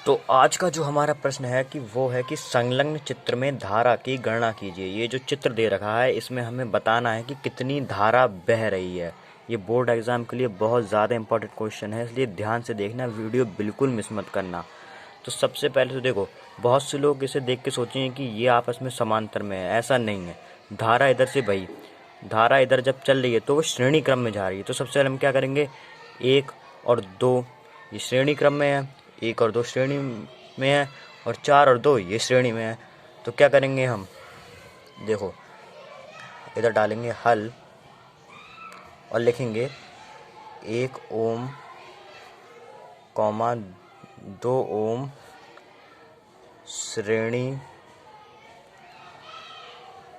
तो आज का जो हमारा प्रश्न है कि वो है कि संलग्न चित्र में धारा की गणना कीजिए। ये जो चित्र दे रखा है इसमें हमें बताना है कि कितनी धारा बह रही है। ये बोर्ड एग्जाम के लिए बहुत ज़्यादा इंपॉर्टेंट क्वेश्चन है, इसलिए ध्यान से देखना, वीडियो बिल्कुल मिस मत करना। तो सबसे पहले तो देखो, बहुत से लोग इसे देख के सोचेंगे कि ये आपस में समांतर में है। ऐसा नहीं है। धारा इधर से बही, धारा इधर जब चल रही है तो वो श्रेणी क्रम में जा रही है। तो सबसे पहले हम क्या करेंगे, 1 और 2 ये श्रेणी क्रम में है, 1 और 2 श्रेणी में है, और 4 और 2 ये श्रेणी में है। तो क्या करेंगे हम, देखो इधर डालेंगे हल और लिखेंगे 1 ओम, 2 ओम श्रेणी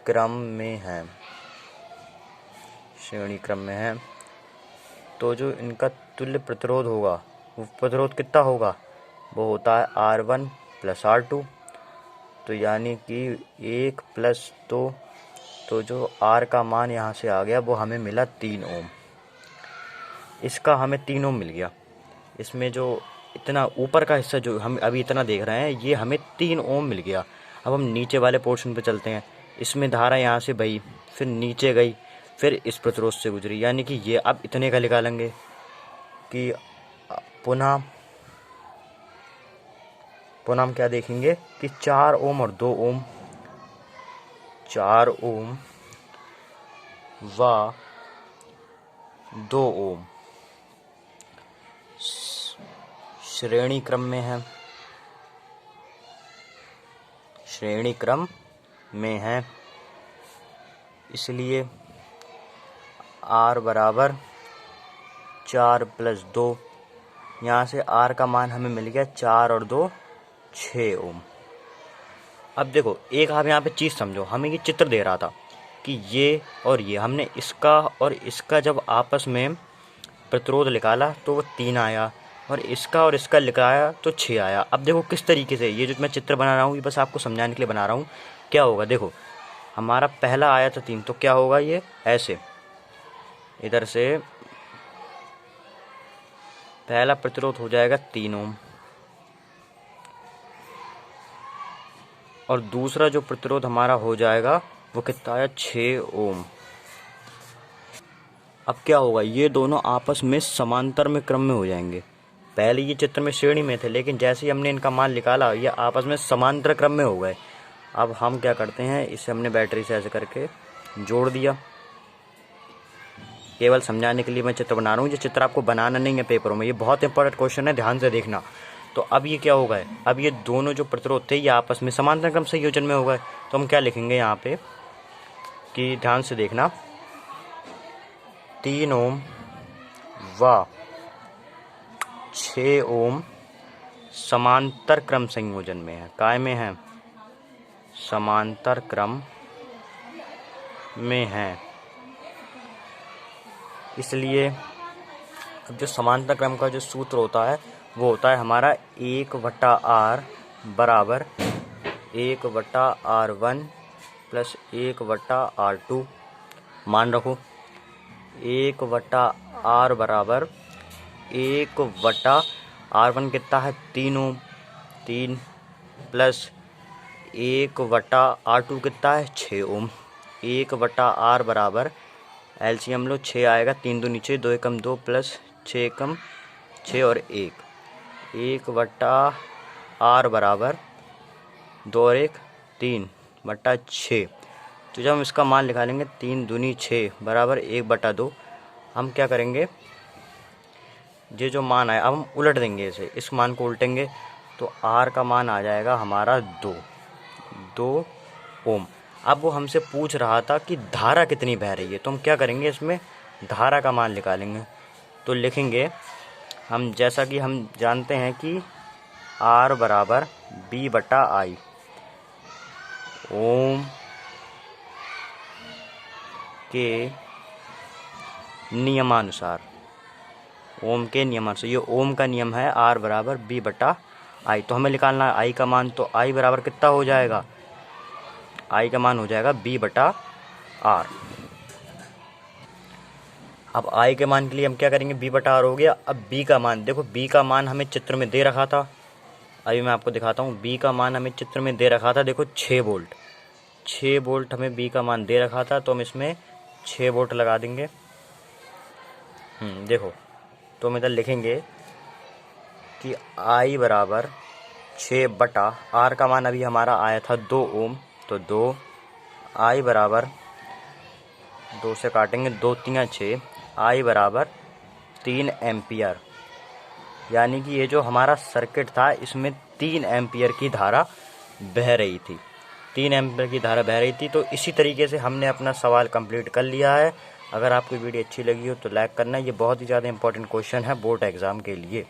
क्रम में है, श्रेणी क्रम में है। तो जो इनका तुल्य प्रतिरोध होगा, वो प्रतिरोध कितना होगा, वो होता है R1 + R2। तो यानी कि 1 + 2, तो जो R का मान यहाँ से आ गया वो हमें मिला 3 ओम। इसका हमें 3 ओम मिल गया। इसमें जो इतना ऊपर का हिस्सा जो हम अभी इतना देख रहे हैं, ये हमें 3 ओम मिल गया। अब हम नीचे वाले पोर्शन पे चलते हैं। इसमें धारा यहाँ से बही, फिर नीचे गई, फिर इस प्रतिरोध से गुजरी, यानी कि ये अब इतने का निकालेंगे कि पुनः हम क्या देखेंगे कि 4 ओम और 2 ओम, 4 ओम व 2 ओम श्रेणी क्रम में है, श्रेणी क्रम में है। इसलिए R बराबर 4 + 2, यहाँ से R का मान हमें मिल गया 4 और 2 6 ओम। अब देखो, एक आप यहाँ पे चीज़ समझो, हमें ये चित्र दे रहा था कि ये और ये, हमने इसका और इसका जब आपस में प्रतिरोध निकाला तो वो 3 आया, और इसका और इसका निकाला तो 6 आया। अब देखो किस तरीके से, ये जो मैं चित्र बना रहा हूँ ये बस आपको समझाने के लिए बना रहा हूँ। क्या होगा, देखो हमारा पहला आया था 3, तो क्या होगा, ये ऐसे इधर से पहला प्रतिरोध हो जाएगा 3 ओम, और दूसरा जो प्रतिरोध हमारा हो जाएगा वो कितना आया, 6 ओम। अब क्या होगा, ये दोनों आपस में समांतर में क्रम में हो जाएंगे। पहले ये चित्र में श्रेणी में थे, लेकिन जैसे ही हमने इनका मान निकाला ये आपस में समांतर क्रम में हो गए। अब हम क्या करते हैं, इसे हमने बैटरी से ऐसे करके जोड़ दिया। केवल समझाने के लिए मैं चित्र बना रहा हूँ, ये चित्र आपको बनाना नहीं है पेपरों में। ये बहुत इंपॉर्टेंट क्वेश्चन है, ध्यान से देखना। तो अब ये क्या हो गए, अब ये दोनों जो प्रतिरोध थे ये आपस में समांतर क्रम संयोजन में हो गए। तो हम क्या लिखेंगे यहाँ पे कि ध्यान से देखना, 3 ओम व 6 ओम समांतर क्रम संयोजन में है। काय में है, समांतर क्रम में है। इसलिए अब जो समांतर क्रम का जो सूत्र होता है वो होता है हमारा 1/R बराबर 1/R1 + 1/R2। मान रखो 1/R बराबर 1/R1 कितना है, 3 ओम, 3 प्लस 1/R2 कितना है, 6 ओम। 1/R बराबर एलसीएम लो, 6 आएगा, 3 दूनी 6, 2 एकम 2 प्लस 6 एकम 6 और 1। 1/R बराबर 2 और 1 3/6। तो जब हम इसका मान निकालेंगे 3 दूनी 6 बराबर 1/2, हम क्या करेंगे, ये जो मान आया अब हम उलट देंगे इसे, इस मान को उल्टेंगे तो R का मान आ जाएगा हमारा 2 ओम। अब वो हमसे पूछ रहा था कि धारा कितनी बह रही है, तो हम क्या करेंगे, इसमें धारा का मान निकालेंगे। तो लिखेंगे हम, जैसा कि हम जानते हैं कि R बराबर B/I, ओम के नियमानुसार, ओम के नियमानुसार, ये ओम का नियम है, R बराबर B/I। तो हमें निकालना है I का मान, तो I बराबर कितना हो जाएगा, I का मान हो जाएगा B/R। अब I के मान के लिए हम क्या करेंगे, B/R हो गया। अब B का मान देखो, B का मान हमें चित्र में दे रखा था, अभी मैं आपको दिखाता हूँ। बी का मान हमें चित्र में दे रखा था, देखो 6 वोल्ट। 6 वोल्ट हमें बी का मान दे रखा था, तो हम इसमें 6 वोल्ट लगा देंगे। देखो, तो हम इधर लिखेंगे कि आई बराबर 6 बटा आर का मान अभी हमारा आया था 2 ओम, तो 2 आई बराबर 2 से काटेंगे, 2 3 6, आई बराबर 3 एम्पियर। यानी कि ये जो हमारा सर्किट था इसमें 3 एम्पियर की धारा बह रही थी। 3 एम्पियर की धारा बह रही थी। तो इसी तरीके से हमने अपना सवाल कंप्लीट कर लिया है। अगर आपको वीडियो अच्छी लगी हो तो लाइक करना। ये बहुत ही ज़्यादा इंपॉर्टेंट क्वेश्चन है बोर्ड एग्ज़ाम के लिए।